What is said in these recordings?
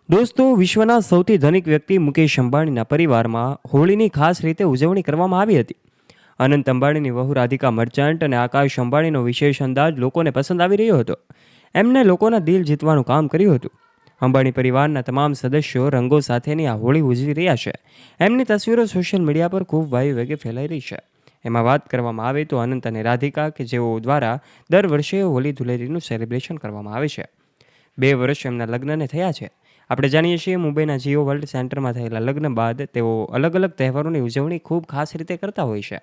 દોસ્તો, વિશ્વના સૌથી ધનિક વ્યક્તિ મુકેશ અંબાણીના પરિવારમાં હોળીની ખાસ રીતે ઉજવણી કરવામાં આવી હતી. અનંત અંબાણીની વહુ રાધિકા મર્ચન્ટ અને આકાશ અંબાણીનો વિશેષ અંદાજ લોકોને પસંદ આવી રહ્યો હતો. એમને લોકોના દિલ જીતવાનું કામ કર્યું હતું. અંબાણી પરિવારના તમામ સદસ્યો રંગો સાથેની આ હોળી ઉજવી રહ્યા છે. એમની તસવીરો સોશિયલ મીડિયા પર ખૂબ વાયુ વેગે ફેલાઈ રહી છે. એમાં વાત કરવામાં આવે તો અનંત અને રાધિકા કે જેઓ દ્વારા દર વર્ષે હોળી ધૂળેટીનું સેલિબ્રેશન કરવામાં આવે છે. 2 વર્ષ એમના લગ્નને થયા છે. આપણે જાણીએ છીએ મુંબઈના જીઓ વર્લ્ડ સેન્ટરમાં થયેલા લગ્ન બાદ તેઓ અલગ અલગ તહેવારોની ઉજવણી ખૂબ ખાસ રીતે કરતા હોય છે.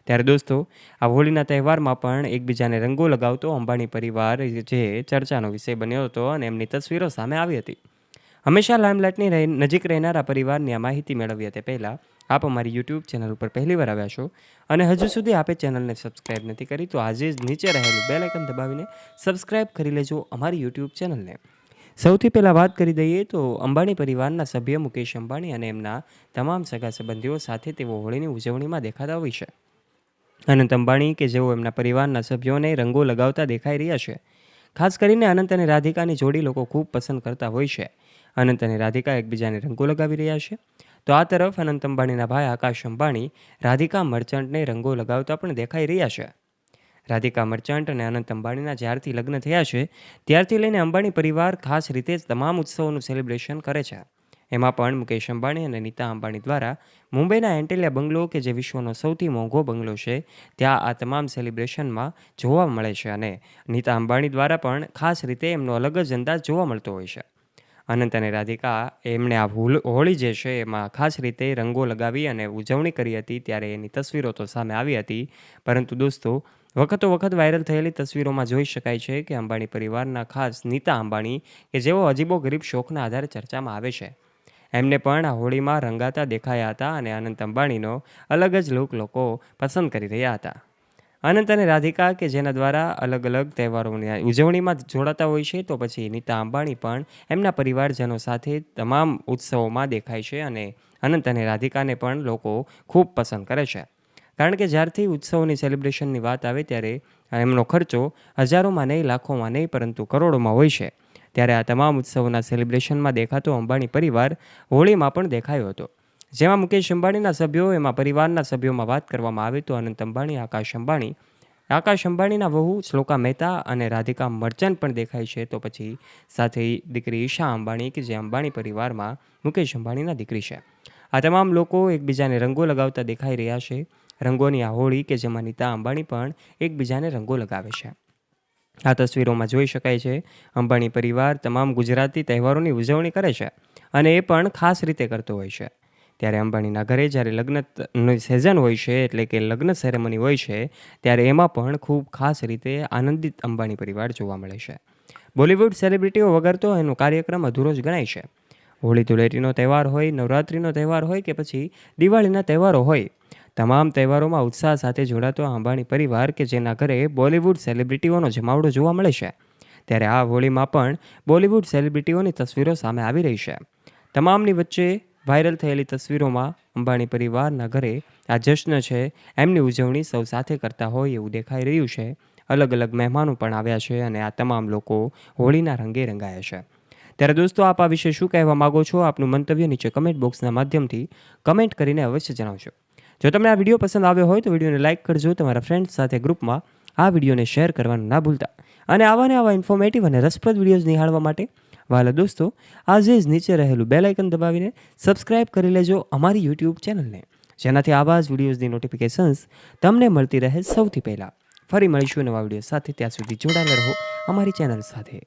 ત્યારે દોસ્તો, આ હોળીના તહેવારમાં પણ એકબીજાને રંગો લગાવતો અંબાણી પરિવાર જે ચર્ચાનો વિષય બન્યો હતો અને એમની તસવીરો સામે આવી હતી. હંમેશા લાઇમલાઇટની નજીક રહેનારા પરિવારની આ માહિતી મેળવીએ તે પહેલાં આપ અમારી યુટ્યુબ ચેનલ ઉપર પહેલીવાર આવ્યા છો અને હજુ સુધી આપે ચેનલને સબસ્ક્રાઇબ નથી કરી તો આજે જ નીચે રહેલું બેલ આઇકન દબાવીને સબસ્ક્રાઇબ કરી લેજો અમારી યુટ્યુબ ચેનલને. સૌથી પહેલાં વાત કરી દઈએ તો અંબાણી પરિવારના સભ્ય મુકેશ અંબાણી અને એમના તમામ સગા સંબંધીઓ સાથે તેઓ હોળીની ઉજવણીમાં દેખાતા હોય છે. અનંત અંબાણી કે જેઓ એમના પરિવારના સભ્યોને રંગો લગાવતા દેખાઈ રહ્યા છે. ખાસ કરીને અનંત અને રાધિકાની જોડી લોકો ખૂબ પસંદ કરતા હોય છે. અનંત અને રાધિકા એકબીજાને રંગો લગાવી રહ્યા છે. તો આ તરફ અનંત અંબાણીના ભાઈ આકાશ અંબાણી રાધિકા મર્ચન્ટને રંગો લગાવતા પણ દેખાઈ રહ્યા છે. રાધિકા મર્ચન્ટ અને અનંત અંબાણીના જ્યારથી લગ્ન થયા છે ત્યારથી લઈને અંબાણી પરિવાર ખાસ રીતે તમામ ઉત્સવોનું સેલિબ્રેશન કરે છે. એમાં પણ મુકેશ અંબાણી અને નીતા અંબાણી દ્વારા મુંબઈના એન્ટેલિયા બંગલો કે જે વિશ્વનો સૌથી મોંઘો બંગલો છે ત્યાં આ તમામ સેલિબ્રેશનમાં જોવા મળે છે અને નીતા અંબાણી દ્વારા પણ ખાસ રીતે એમનો અલગ જ અંદાજ જોવા મળતો હોય છે. અનંત અને રાધિકા એમણે આ હોળી જે છે એમાં ખાસ રીતે રંગો લગાવી અને ઉજવણી કરી હતી ત્યારે એની તસવીરો તો સામે આવી હતી. પરંતુ દોસ્તો, વખતો વખત વાયરલ થયેલી તસવીરોમાં જોઈ શકાય છે કે અંબાણી પરિવારના ખાસ નીતા અંબાણી કે જેઓ અજીબો ગરીબ શોખના આધારે ચર્ચામાં આવે છે એમને પણ આ હોળીમાં રંગાતા દેખાયા હતા અને અનંત અંબાણીનો અલગ જ લુક લોકો પસંદ કરી રહ્યા હતા. અનંત અને રાધિકા કે જેના દ્વારા અલગ અલગ તહેવારોની ઉજવણીમાં જોડાતા હોય છે તો પછી નીતા અંબાણી પણ એમના પરિવારજનો સાથે તમામ ઉત્સવોમાં દેખાય છે અને અનંત અને રાધિકાને પણ લોકો ખૂબ પસંદ કરે છે. કારણ કે જ્યારથી ઉત્સવોની સેલિબ્રેશનની વાત આવે ત્યારે એમનો ખર્ચો હજારોમાં નહીં, લાખોમાં નહીં પરંતુ કરોડોમાં હોય છે. ત્યારે આ તમામ ઉત્સવોના સેલિબ્રેશનમાં દેખાતો અંબાણી પરિવાર હોળીમાં પણ દેખાયો હતો. જેમાં મુકેશ અંબાણીના સભ્યો એમાં પરિવારના સભ્યોમાં વાત કરવામાં આવે તો અનંત અંબાણી, આકાશ અંબાણીના વહુ શ્લોકા મહેતા અને રાધિકા મર્ચન્ટ પણ દેખાય છે. તો પછી સાથે દીકરી ઈશા અંબાણી કે જે અંબાણી પરિવારમાં મુકેશ અંબાણીના દીકરી છે. આ તમામ લોકો એકબીજાને રંગો લગાવતા દેખાઈ રહ્યા છે. રંગોની આ હોળી કે જેમાં નીતા અંબાણી પણ એકબીજાને રંગો લગાવે છે. આ તસવીરોમાં જોઈ શકાય છે અંબાણી પરિવાર તમામ ગુજરાતી તહેવારોની ઉજવણી કરે છે અને એ પણ ખાસ રીતે કરતો હોય છે. ત્યારે અંબાણીના ઘરે જ્યારે લગ્નની સિઝન હોય છે એટલે કે લગ્ન સેરેમની હોય છે ત્યારે એમાં પણ ખૂબ ખાસ રીતે આનંદિત અંબાણી પરિવાર જોવા મળે છે. બોલિવૂડ સેલિબ્રિટીઓ વગર તો એનો કાર્યક્રમ અધૂરો જ ગણાય છે. હોળી ધૂળેટીનો તહેવાર હોય, નવરાત્રિનો તહેવાર હોય કે પછી દિવાળીના તહેવારો હોય, તમામ તહેવારોમાં ઉત્સાહ સાથે જોડાતો અંબાણી પરિવાર કે જેના ઘરે બોલિવૂડ સેલિબ્રિટીઓનો જમાવડો જોવા મળે છે. ત્યારે આ હોળીમાં પણ બોલિવૂડ સેલિબ્રિટીઓની તસવીરો સામે આવી રહી છે. તમામની વચ્ચે વાયરલ થયેલી તસવીરોમાં અંબાણી પરિવારના ઘરે આ જશ્ન છે એમની ઉજવણી સૌ સાથે કરતા હોય એવું દેખાઈ રહ્યું છે. અલગ અલગ મહેમાનો પણ આવ્યા છે અને આ તમામ લોકો હોળીના રંગે રંગાયા છે. ત્યારે દોસ્તો, આપ આ વિશે શું કહેવા માગો છો? આપનું મંતવ્ય નીચે કમેન્ટ બોક્સના માધ્યમથી કમેન્ટ કરીને અવશ્ય જણાવશો. જો તમને આ વિડીયો પસંદ આવ્યો હોય તો વિડીયોને લાઇક કરજો, તમારા ફ્રેન્ડ્સ સાથે ગ્રુપમાં આ વિડીયોને શેર કરવાનું ના ભૂલતા અને આવા ઇન્ફોર્મેટિવ અને રસપ્રદ વિડીયોઝ નિહાળવા માટે વાલા દોસ્તો આજે જ નીચે રહેલું બેલ આઇકન દબાવીને સબસ્ક્રાઇબ કરી લેજો અમારી યુટ્યુબ ચેનલને, જેનાથી આવા જ વિડીયોઝની નોટિફિકેશન્સ તમને મળતી રહે સૌથી પહેલાં. ફરી મળીશું નવા વિડીયો સાથે. ત્યાં સુધી જોડાયેલા રહો અમારી ચેનલ સાથે.